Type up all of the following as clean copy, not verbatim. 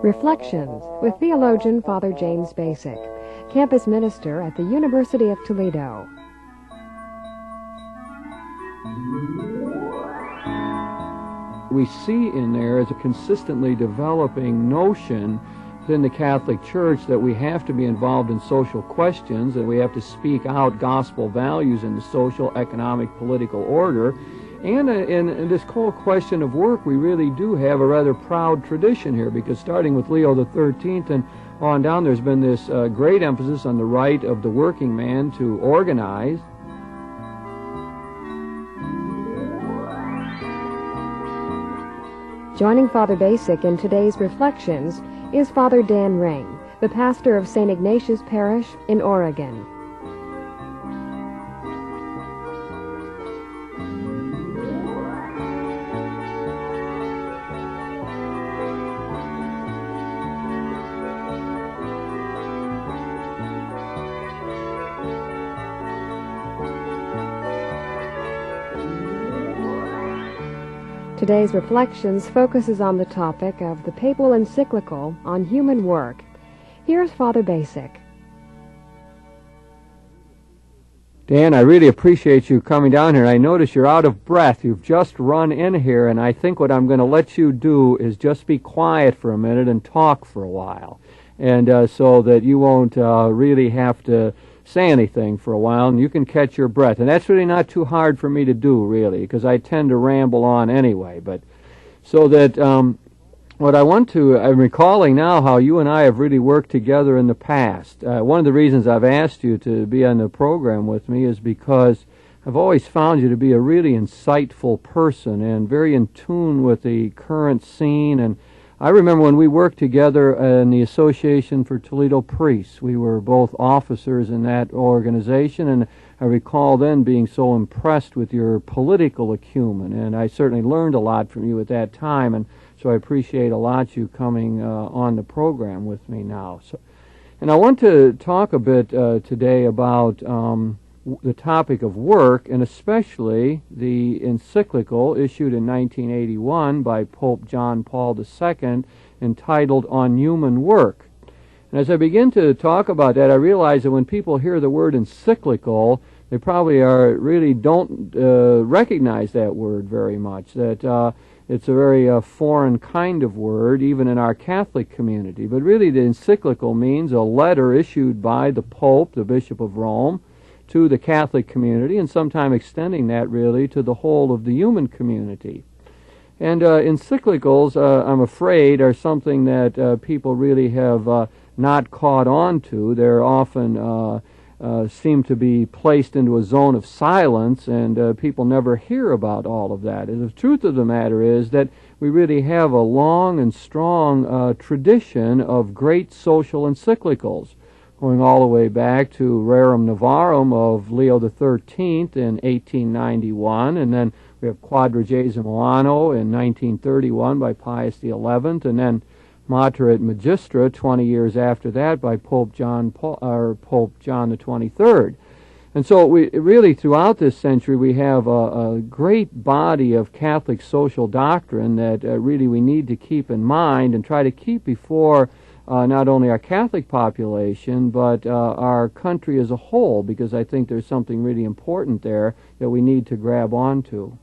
Reflections with theologian Father James Bacik, campus minister at the University of Toledo. We see in there as a consistently developing notion within the Catholic Church that we have to be involved in social questions, that we have to speak out gospel values in the social, economic, political order. And in this whole question of work, we really do have a rather proud tradition here, because starting with Leo XIII and on down, there's been this great emphasis on the right of the working man to organize. Joining Father Bacik in today's Reflections is Father Dan Ring, the pastor of St. Ignatius Parish in Oregon. Today's Reflections focuses on the topic of the Papal encyclical on human work. Here's Father Bacik. Dan, I really appreciate you coming down here. I notice you're out of breath. You've just run in here, and I think what I'm going to let you do is just be quiet for a minute and talk for a while, and so that you won't really have to say anything for a while, and you can catch your breath. And that's really not too hard for me to do, really, because I tend to ramble on anyway. But so that what I want to, I'm recalling now how you and I have really worked together in the past. One of the reasons I've asked you to be on the program with me is because I've always found you to be a really insightful person and very in tune with the current scene. And I remember when we worked together in the Association for Toledo Priests. We were both officers in that organization, and I recall then being so impressed with your political acumen, and I certainly learned a lot from you at that time, and so I appreciate a lot you coming on the program with me now. And I want to talk a bit today about the topic of work, and especially the encyclical issued in 1981 by Pope John Paul II entitled On Human Work. And as I begin to talk about that, I realize that when people hear the word encyclical, they probably really don't recognize that word very much, that it's a very foreign kind of word, even in our Catholic community. But really the encyclical means a letter issued by the Pope, the Bishop of Rome, to the Catholic community, and sometime extending that really to the whole of the human community. And encyclicals, I'm afraid, are something that people really have not caught on to. They're often seem to be placed into a zone of silence, and people never hear about all of that. And the truth of the matter is that we really have a long and strong tradition of great social encyclicals, going all the way back to Rerum Novarum of Leo XIII in 1891, and then we have Quadragesimo Anno in 1931 by Pius XI, and then Mater et Magistra 20 years after that by Pope John the 23rd. And so we really throughout this century we have a great body of Catholic social doctrine that really we need to keep in mind and try to keep before not only our Catholic population, but our country as a whole, because I think there's something really important there that we need to grab onto.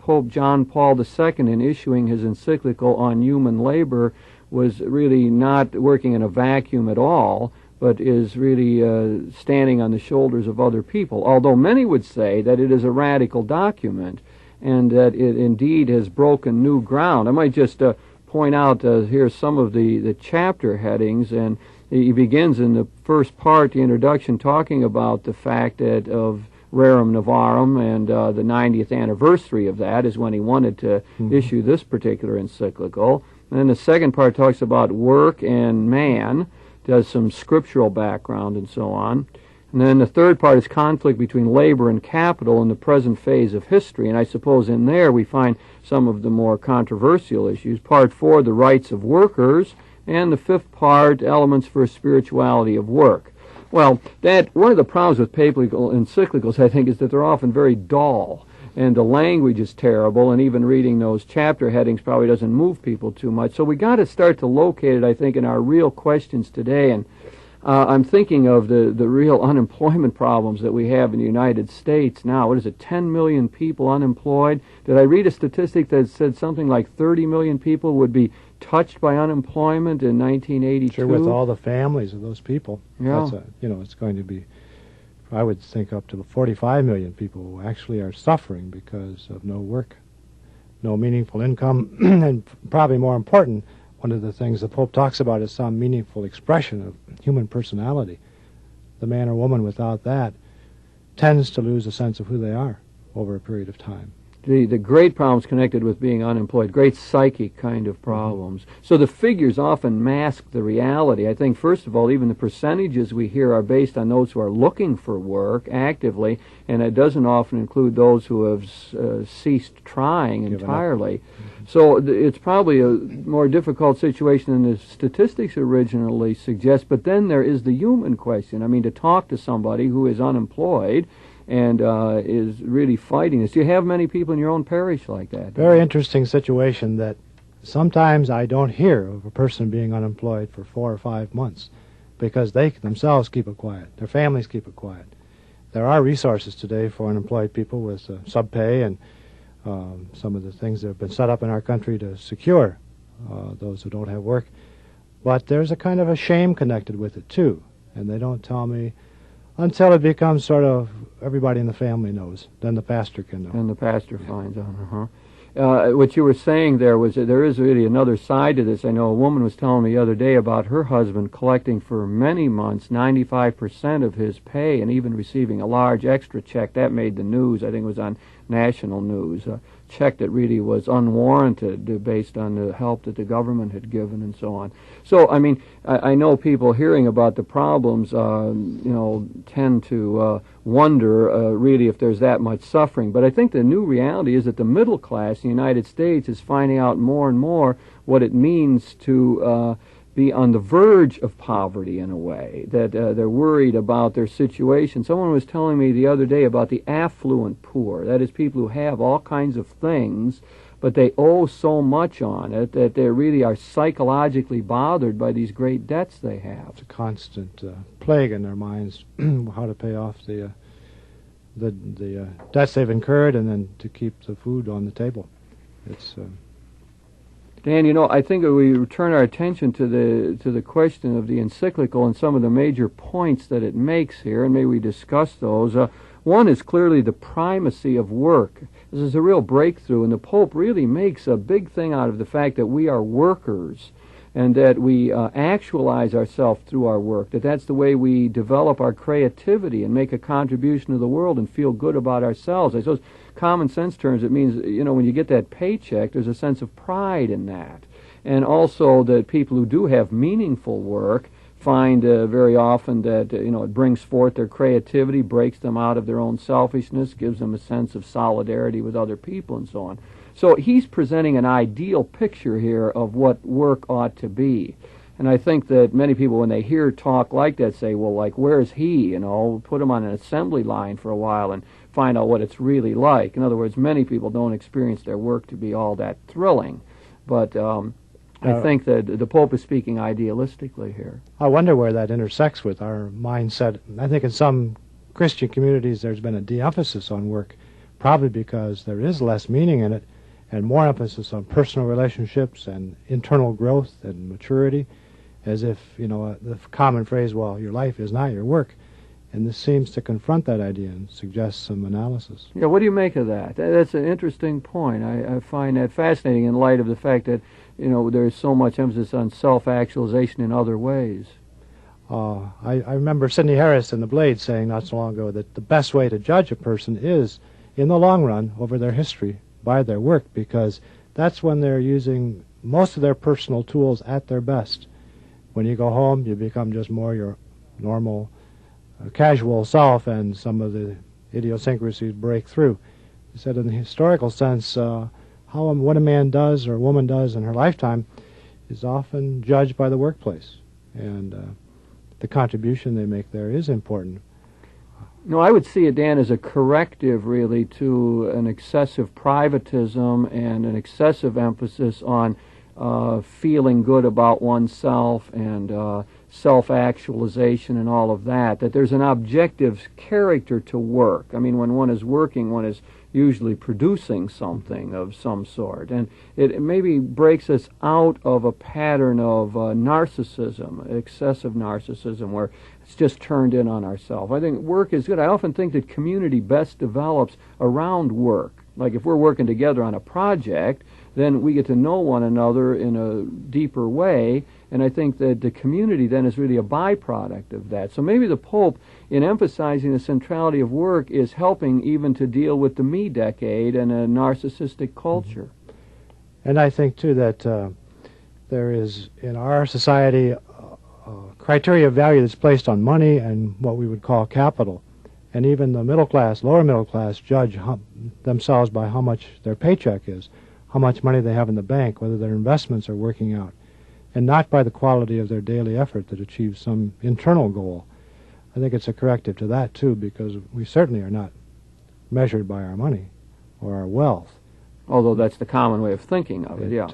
Pope John Paul II, in issuing his encyclical on human labor, was really not working in a vacuum at all, but is really standing on the shoulders of other people, although many would say that it is a radical document and that it indeed has broken new ground. I might just point out here some of the chapter headings, and he begins in the first part, the introduction, talking about the fact that of Rerum Novarum, and the 90th anniversary of that is when he wanted to issue this particular encyclical. And then the second part talks about work and man, does some scriptural background and so on. And then the third part is conflict between labor and capital in the present phase of history. And I suppose in there we find some of the more controversial issues. Part 4, the rights of workers, and the fifth part, elements for spirituality of work. Well, that one of the problems with papal encyclicals, I think, is that they're often very dull. and the language is terrible, and even reading those chapter headings probably doesn't move people too much. So we got to start to locate it, I think, in our real questions today. And I'm thinking of the real unemployment problems that we have in the United States now. What is it, 10 million people unemployed? Did I read a statistic that said something like 30 million people would be touched by unemployment in 1982? Sure, with all the families of those people. Yeah. It's going to be, I would think, up to 45 million people who actually are suffering because of no work, no meaningful income, and probably more important, one of the things the Pope talks about is some meaningful expression of human personality. The man or woman without that tends to lose a sense of who they are over a period of time. The great problems connected with being unemployed, great psychic kind of problems. So the figures often mask the reality. I think, first of all, even the percentages we hear are based on those who are looking for work actively, and it doesn't often include those who have ceased trying entirely. So it's probably a more difficult situation than the statistics originally suggest, but then there is the human question. I mean, to talk to somebody who is unemployed and is really fighting this. Do you have many people in your own parish like that? Very interesting situation that sometimes I don't hear of a person being unemployed for 4 or 5 months because they themselves keep it quiet. Their families keep it quiet. There are resources today for unemployed people with subpay and some of the things that have been set up in our country to secure those who don't have work. But there's a kind of a shame connected with it, too. And they don't tell me until it becomes sort of everybody in the family knows. Then the pastor can know. And the pastor finds out. What you were saying there was that there is really another side to this. I know a woman was telling me the other day about her husband collecting for many months 95% of his pay and even receiving a large extra check. That made the news. I think it was on national news. A check that really was unwarranted based on the help that the government had given and so on. So, I mean, I know people hearing about the problems, tend to wonder really if there's that much suffering. But I think the new reality is that the middle class in the United States is finding out more and more what it means to be on the verge of poverty in a way, that they're worried about their situation. Someone was telling me the other day about the affluent poor, that is people who have all kinds of things, but they owe so much on it that they really are psychologically bothered by these great debts they have. It's a constant plague in their minds, how to pay off the debts they've incurred and then to keep the food on the table. It's Dan, I think that we turn our attention to the question of the encyclical and some of the major points that it makes here, and maybe we discuss those. One is clearly the primacy of work. This is a real breakthrough, and the Pope really makes a big thing out of the fact that we are workers and that we actualize ourselves through our work, that's the way we develop our creativity and make a contribution to the world and feel good about ourselves. I suppose common sense terms, it means, when you get that paycheck, there's a sense of pride in that. And also that people who do have meaningful work find very often that, it brings forth their creativity, breaks them out of their own selfishness, gives them a sense of solidarity with other people and so on. So he's presenting an ideal picture here of what work ought to be. And I think that many people, when they hear talk like that, say, well, like, where's he? Put him on an assembly line for a while and find out what it's really like. In other words, many people don't experience their work to be all that thrilling. But I think that the Pope is speaking idealistically here. I wonder where that intersects with our mindset. I think in some Christian communities there's been a de-emphasis on work, probably because there is less meaning in it and more emphasis on personal relationships and internal growth and maturity, as if, the common phrase, well, your life is not your work. And this seems to confront that idea and suggest some analysis. Yeah, what do you make of that? That's an interesting point. I find that fascinating in light of the fact that, there's so much emphasis on self-actualization in other ways. I remember Sidney Harris in The Blade saying not so long ago that the best way to judge a person is, in the long run, over their history, by their work, because that's when they're using most of their personal tools at their best. When you go home, you become just more your normal, casual self, and some of the idiosyncrasies break through. He said in the historical sense, what a man does or a woman does in her lifetime is often judged by the workplace, and the contribution they make there is important. No, I would see it, Dan, as a corrective, really, to an excessive privatism and an excessive emphasis on feeling good about oneself and self-actualization and all of that, that there's an objective character to work. I mean, when one is working, one is usually producing something of some sort. And it maybe breaks us out of a pattern of narcissism, excessive narcissism, where it's just turned in on ourselves. I think work is good. I often think that community best develops around work. Like if we're working together on a project, then we get to know one another in a deeper way, and I think that the community then is really a byproduct of that. So maybe the Pope, in emphasizing the centrality of work, is helping even to deal with the me decade and a narcissistic culture. And I think, too, that there is, in our society, a criteria of value that's placed on money and what we would call capital. And even the middle class, lower middle class, judge themselves by how much their paycheck is, how much money they have in the bank, whether their investments are working out, and not by the quality of their daily effort that achieves some internal goal. I think it's a corrective to that, too, because we certainly are not measured by our money or our wealth. Although that's the common way of thinking of it, yeah.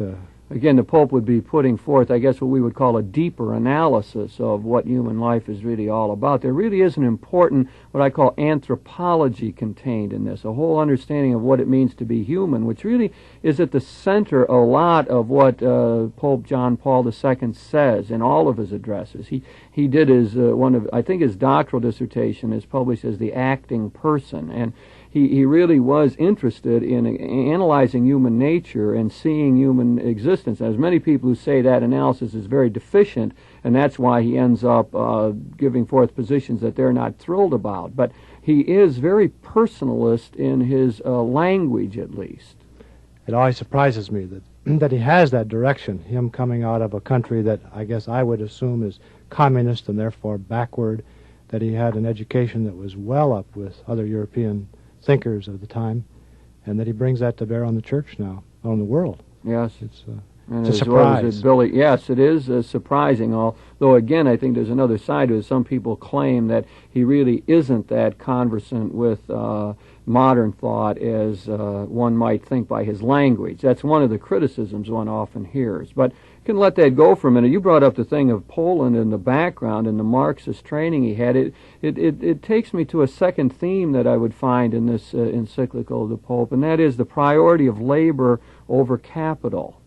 Again, the Pope would be putting forth, I guess, what we would call a deeper analysis of what human life is really all about. There really is an important, what I call anthropology contained in this, a whole understanding of what it means to be human, which really is at the center a lot of what Pope John Paul II says in all of his addresses. He did his, I think his doctoral dissertation is published as The Acting Person, and he really was interested in analyzing human nature and seeing human existence. There's many people who say that analysis is very deficient, and that's why he ends up giving forth positions that they're not thrilled about. But he is very personalist in his language, at least. It always surprises me that he has that direction, him coming out of a country that I guess I would assume is communist and therefore backward, that he had an education that was well up with other European thinkers of the time, and that he brings that to bear on the church now, on the world. Yes. It's a surprise. Yes, it is surprising, although again I think there's another side to it. Some people claim that he really isn't that conversant with modern thought as one might think by his language. That's one of the criticisms one often hears. But you can let that go for a minute. You brought up the thing of Poland and the background and the Marxist training he had. It takes me to a second theme that I would find in this encyclical of the Pope, and that is the priority of labor over capital.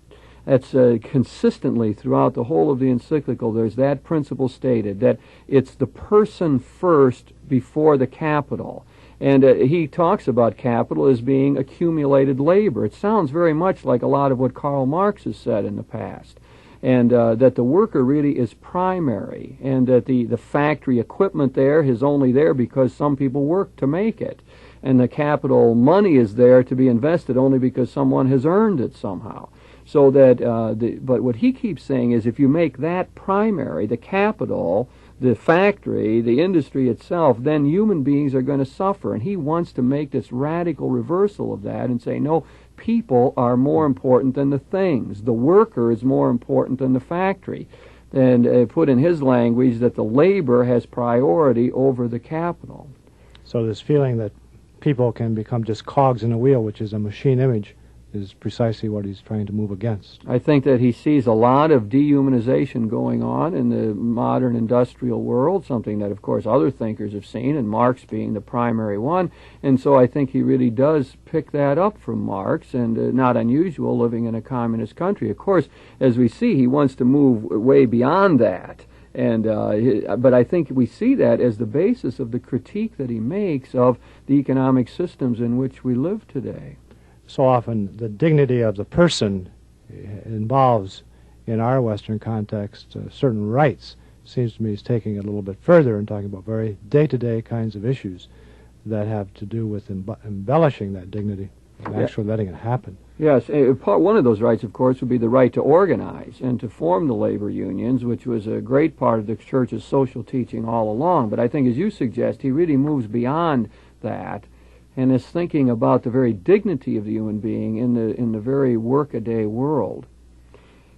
That's consistently throughout the whole of the encyclical, there's that principle stated, that it's the person first before the capital. And he talks about capital as being accumulated labor. It sounds very much like a lot of what Karl Marx has said in the past. And that the worker really is primary, and that the factory equipment there is only there because some people work to make it. And the capital money is there to be invested only because someone has earned it somehow. So that, but what he keeps saying is if you make that primary, the capital, the factory, the industry itself, then human beings are going to suffer. And he wants to make this radical reversal of that and say, no, people are more important than the things. The worker is more important than the factory. And put in his language that the labor has priority over the capital. So this feeling that people can become just cogs in a wheel, which is a machine image, is precisely what he's trying to move against. I think that he sees a lot of dehumanization going on in the modern industrial world, something that, of course, other thinkers have seen, and Marx being the primary one. And so I think he really does pick that up from Marx, and not unusual living in a communist country. Of course, as we see, he wants to move way beyond that. And but I think we see that as the basis of the critique that he makes of the economic systems in which we live today. So often the dignity of the person involves, in our Western context, certain rights. Seems to me he's taking it a little bit further and talking about very day-to-day kinds of issues that have to do with embellishing that dignity and actually letting it happen. Yes, one of those rights, of course, would be the right to organize and to form the labor unions, which was a great part of the Church's social teaching all along. But I think, as you suggest, he really moves beyond that and is thinking about the very dignity of the human being in the very workaday world.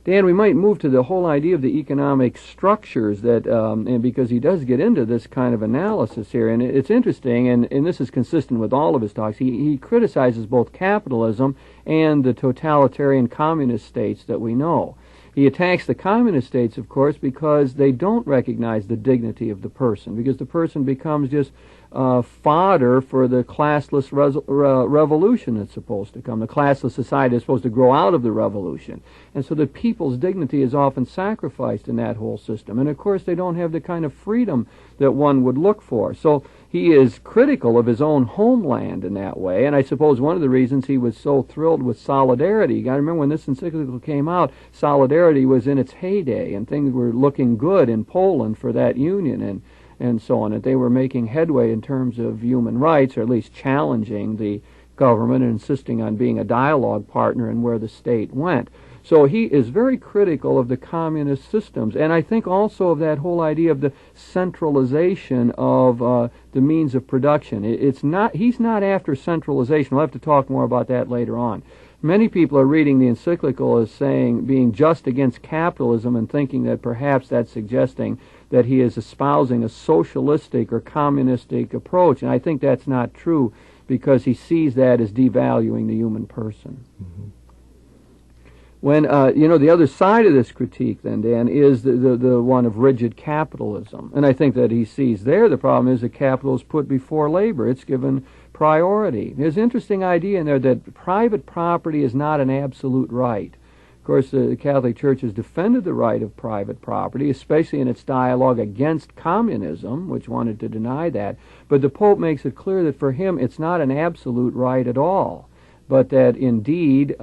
Dan, we might move to the whole idea of the economic structures that, and because he does get into this kind of analysis here, and it's interesting, and this is consistent with all of his talks. He criticizes both capitalism and the totalitarian communist states that we know. He attacks the communist states, of course, because they don't recognize the dignity of the person, because the person becomes just fodder for the classless revolution that's supposed to come. The classless society is supposed to grow out of the revolution. And so the people's dignity is often sacrificed in that whole system. And of course they don't have the kind of freedom that one would look for. So he is critical of his own homeland in that way. And I suppose one of the reasons he was so thrilled with Solidarity, you got to remember when this encyclical came out, Solidarity was in its heyday and things were looking good in Poland for that union and so on, that they were making headway in terms of human rights, or at least challenging the government and insisting on being a dialogue partner in where the state went. So he is very critical of the communist systems, and I think also of that whole idea of the centralization of the means of production. He's not after centralization. We'll have to talk more about that later on. Many people are reading the encyclical as saying, being just against capitalism and thinking that perhaps that's suggesting that he is espousing a socialistic or communistic approach. And I think that's not true, because he sees that as devaluing the human person. Mm-hmm. When, the other side of this critique then, Dan, is the one of rigid capitalism. And I think that he sees there the problem is that capital is put before labor. It's given priority. There's an interesting idea in there that private property is not an absolute right. Of course, the Catholic Church has defended the right of private property, especially in its dialogue against communism, which wanted to deny that. But the Pope makes it clear that for him it's not an absolute right at all, but that indeed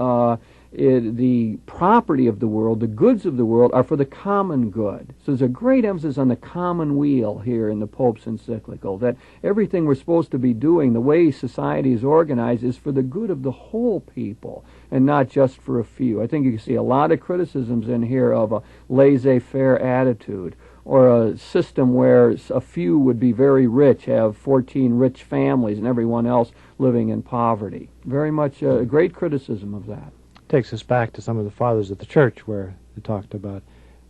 the property of the world, the goods of the world, are for the common good. So there's a great emphasis on the common weal here in the Pope's encyclical, that everything we're supposed to be doing, the way society is organized, is for the good of the whole people and not just for a few. I think you can see a lot of criticisms in here of a laissez-faire attitude, or a system where a few would be very rich, have 14 rich families, and everyone else living in poverty. Very much a great criticism of that. Takes us back to some of the fathers of the church, where they talked about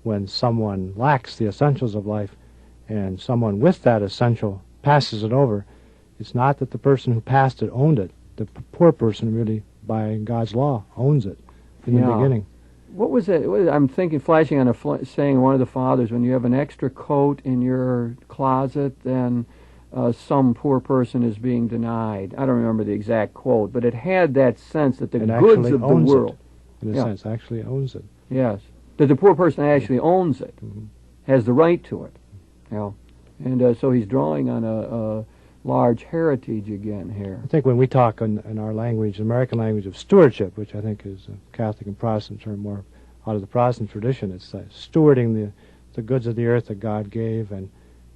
when someone lacks the essentials of life and someone with that essential passes it over, it's not that the person who passed it owned it. The poor person really, by God's law, owns it in the beginning. What was it? I'm thinking, flashing on saying one of the fathers, when you have an extra coat in your closet, then some poor person is being denied. I don't remember the exact quote, but it had that sense that the goods of the world, in a sense, actually owns it. Yes, that the poor person actually owns it, has the right to it. And so he's drawing on a large heritage again here. I think when we talk in our language, American language, of stewardship, which I think is a Catholic and Protestant term, more out of the Protestant tradition, it's stewarding the goods of the earth that God gave and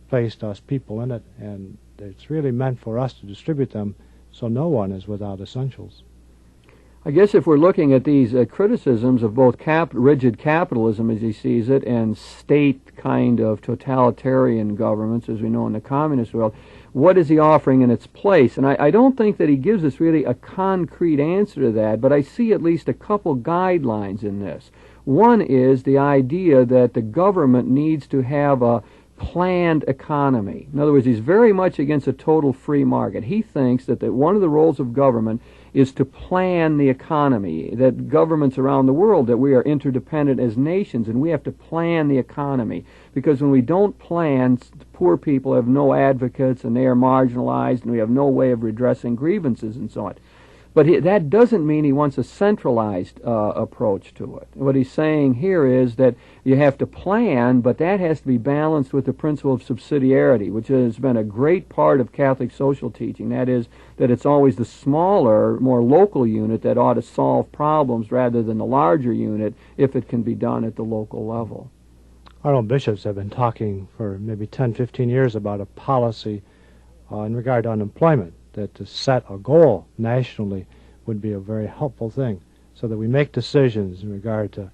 placed us people in it, and it's really meant for us to distribute them so no one is without essentials. I guess if we're looking at these criticisms of both rigid capitalism, as he sees it, and state kind of totalitarian governments, as we know in the communist world, what is he offering in its place? And I don't think that he gives us really a concrete answer to that, but I see at least a couple guidelines in this. One is the idea that the government needs to have a planned economy. In other words, he's very much against a total free market. He thinks that one of the roles of government is to plan the economy, that governments around the world, that we are interdependent as nations, and we have to plan the economy. Because when we don't plan, poor people have no advocates, and they are marginalized, and we have no way of redressing grievances and so on. But that doesn't mean he wants a centralized approach to it. What he's saying here is that you have to plan, but that has to be balanced with the principle of subsidiarity, which has been a great part of Catholic social teaching. That is, that it's always the smaller, more local unit that ought to solve problems rather than the larger unit if it can be done at the local level. Our own bishops have been talking for maybe 10, 15 years about a policy in regard to unemployment, that to set a goal nationally would be a very helpful thing, so that we make decisions in regard to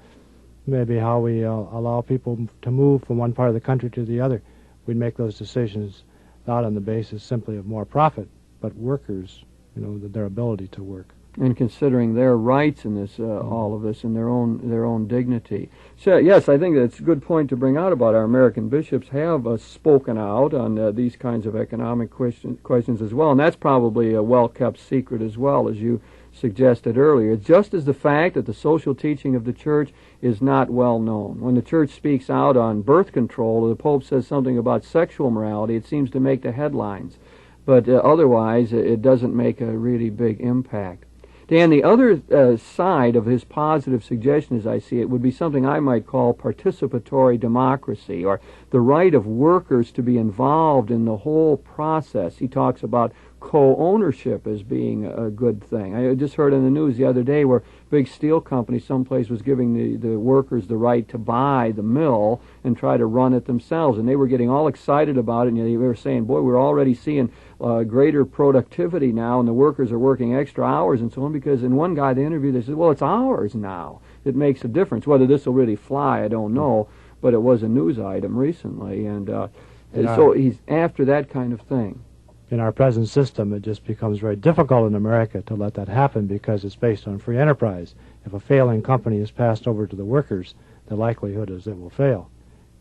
maybe how we allow people to move from one part of the country to the other. We'd make those decisions not on the basis simply of more profit, but workers, their ability to work. and considering their rights in this, all of this, and their own dignity. So yes, I think that's a good point to bring out about our American bishops have spoken out on these kinds of economic questions as well, and that's probably a well-kept secret as well, as you suggested earlier. Just as the fact that the social teaching of the Church is not well known. When the Church speaks out on birth control, or the Pope says something about sexual morality, it seems to make the headlines. But otherwise, it doesn't make a really big impact. Dan, the other side of his positive suggestion, as I see it, would be something I might call participatory democracy, or the right of workers to be involved in the whole process. He talks about co-ownership as being a good thing. I just heard in the news the other day where a big steel company someplace was giving the workers the right to buy the mill and try to run it themselves, and they were getting all excited about it, and they were saying, boy, we're already seeing greater productivity now, and the workers are working extra hours and so on, because in one guy they interviewed, they said, well, it's ours now. It makes a difference. Whether this will really fly, I don't know, but it was a news item recently, and so he's after that kind of thing. In our present system, it just becomes very difficult in America to let that happen because it's based on free enterprise. If a failing company is passed over to the workers, the likelihood is it will fail.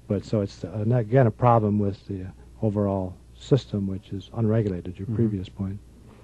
But so it's, again, a problem with the overall system, which is unregulated, your previous point.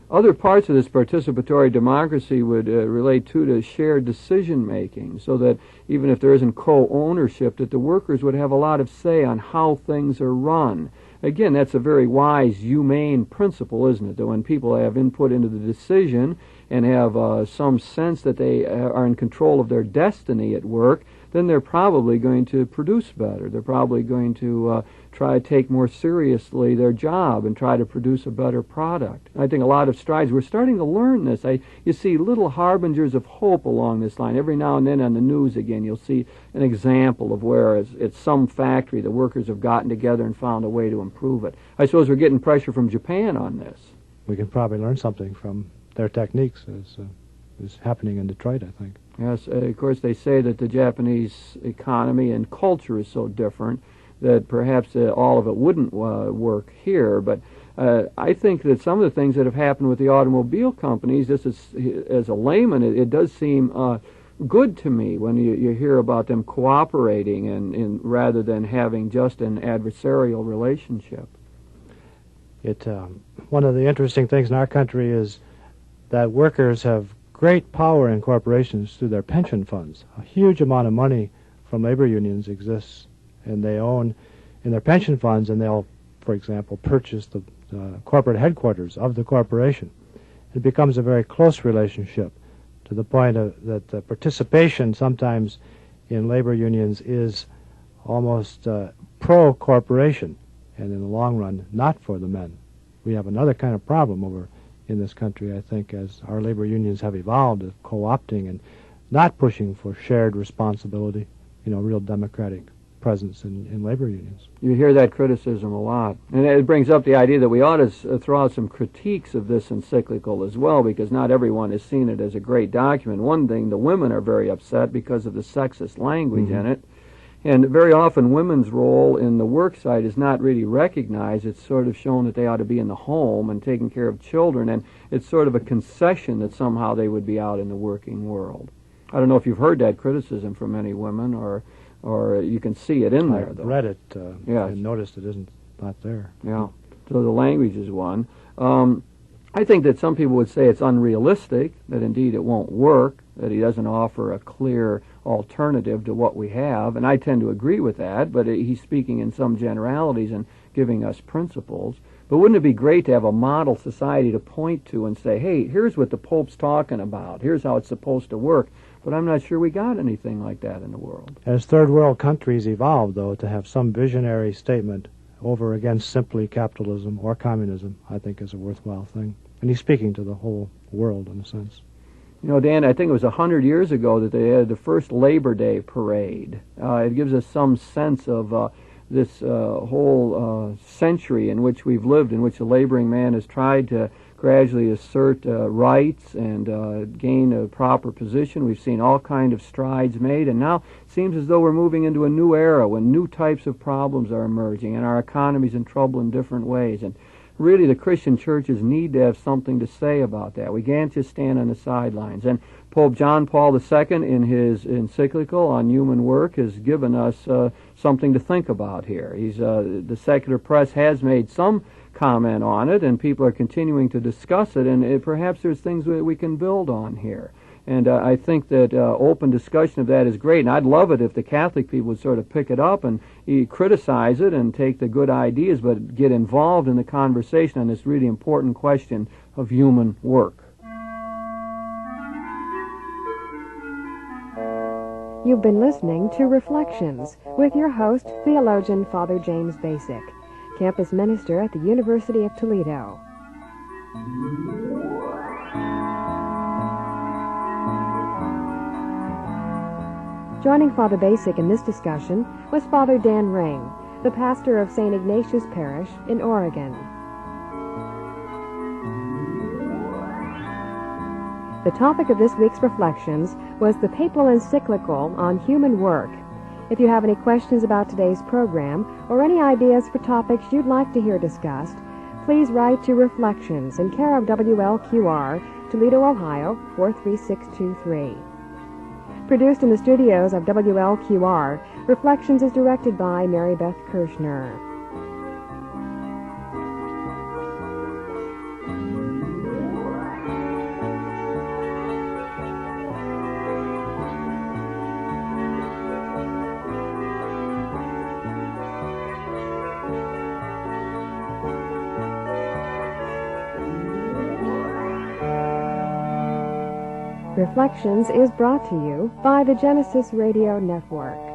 Other parts of this participatory democracy would relate to shared decision-making, so that even if there isn't co-ownership, that the workers would have a lot of say on how things are run. Again, that's a very wise, humane principle, isn't it? That when people have input into the decision and have some sense that they are in control of their destiny at work, then they're probably going to produce better. They're probably going to try to take more seriously their job and try to produce a better product. I think a lot of strides, we're starting to learn this. You see little harbingers of hope along this line. Every now and then on the news again, you'll see an example of where it's some factory, the workers have gotten together and found a way to improve it. I suppose we're getting pressure from Japan on this. We can probably learn something from their techniques, as is happening in Detroit, I think. Yes, of course they say that the Japanese economy and culture is so different that perhaps all of it wouldn't work here, but I think that some of the things that have happened with the automobile companies, just as a layman, it does seem good to me when you hear about them cooperating and rather than having just an adversarial relationship. One of the interesting things in our country is that workers have great power in corporations through their pension funds. A huge amount of money from labor unions exists, and they own in their pension funds, and they'll, for example, purchase the corporate headquarters of the corporation. It becomes a very close relationship to the point that the participation sometimes in labor unions is almost pro-corporation, and in the long run, not for the men. We have another kind of problem over in this country, I think, as our labor unions have evolved, of co-opting and not pushing for shared responsibility, real democratic presence in labor unions. You hear that criticism a lot. And it brings up the idea that we ought to throw out some critiques of this encyclical as well, because not everyone has seen it as a great document. One thing, the women are very upset because of the sexist language in it. And very often women's role in the work site is not really recognized. It's sort of shown that they ought to be in the home and taking care of children, and it's sort of a concession that somehow they would be out in the working world. I don't know if you've heard that criticism from any women, or you can see it in there, though. I've read it yes. and noticed it isn't not there. Yeah, so the language is one. I think that some people would say it's unrealistic, that indeed it won't work, that he doesn't offer a clear alternative to what we have, and I tend to agree with that, but he's speaking in some generalities and giving us principles. But wouldn't it be great to have a model society to point to and say, hey, here's what the Pope's talking about, here's how it's supposed to work, but I'm not sure we got anything like that in the world. As third world countries evolve, though, to have some visionary statement over against simply capitalism or communism, I think is a worthwhile thing. And he's speaking to the whole world, in a sense. Dan, I think it was 100 years ago that they had the first Labor Day parade. It gives us some sense of this whole century in which we've lived, in which the laboring man has tried to gradually assert rights and gain a proper position. We've seen all kinds of strides made, and now it seems as though we're moving into a new era when new types of problems are emerging and our economy's in trouble in different ways. And really the Christian churches need to have something to say about that. We can't just stand on the sidelines. And Pope John Paul II, in his encyclical on human work, has given us something to think about here. The secular press has made some comment on it, and people are continuing to discuss it, and perhaps there's things that we can build on here. And I think that open discussion of that is great, and I'd love it if the Catholic people would sort of pick it up and criticize it and take the good ideas, but get involved in the conversation on this really important question of human work. You've been listening to Reflections with your host, theologian Father James Bacik, campus minister at the University of Toledo. Joining Father Bacik in this discussion was Father Dan Ring, the pastor of St. Ignatius Parish in Oregon. The topic of this week's Reflections was the Papal encyclical on human work. If you have any questions about today's program or any ideas for topics you'd like to hear discussed, please write to Reflections in care of WLQR, Toledo, Ohio, 43623. Produced in the studios of WLQR, Reflections is directed by Mary Beth Kirchner. Reflections is brought to you by the Genesis Radio Network.